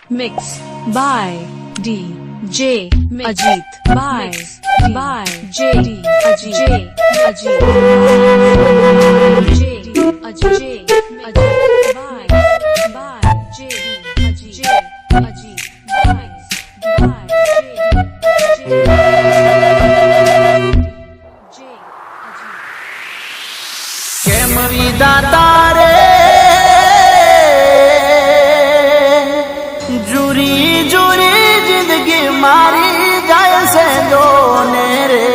Mix by DJ Ajit by J Ajit Ajit by J Ajit કેમ વિધાતા રે જુરી જુરી જિંદગી મારી જાય છે જોને રે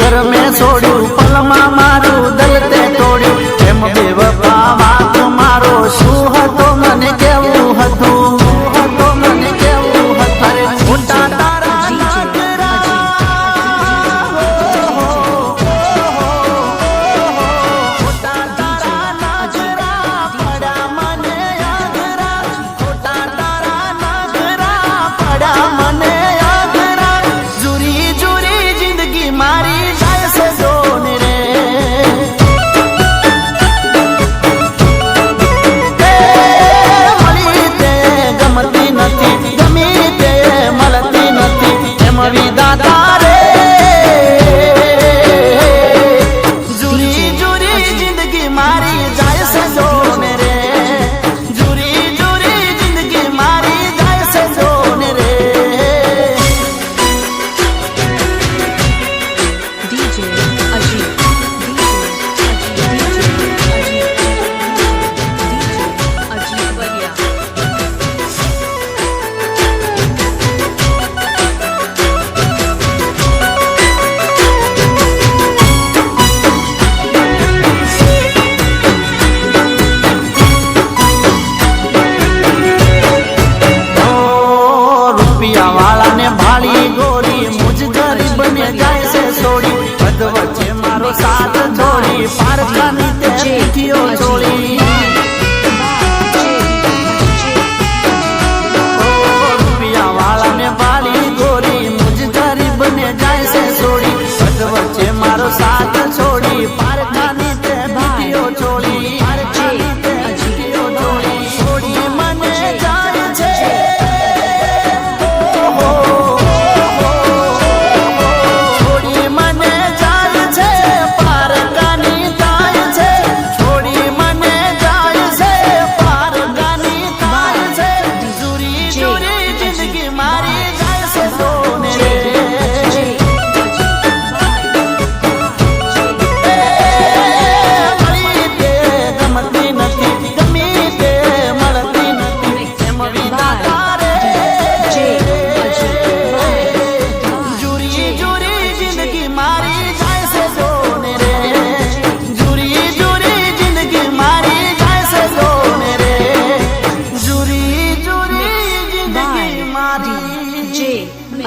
घर में छोड़ू पलमा मारू दल ते तोड़ू एम बेवफा बात मारो शू हतो मने केवू हतो मने केवू हतो मोटा तारा नागरा मोटा तारा नागरा पड़ा मने आगरा मोटा तारा नागरा पड़ा मने आगरा जुरी जुरी जिंदगी मारी जाए से जोने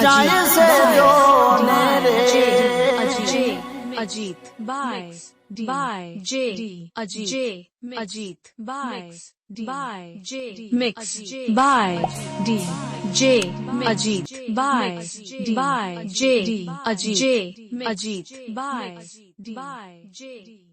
જાય છે જો ને રે Ajit by J Ajit by J mix by DJ Ajit by J Ajit by J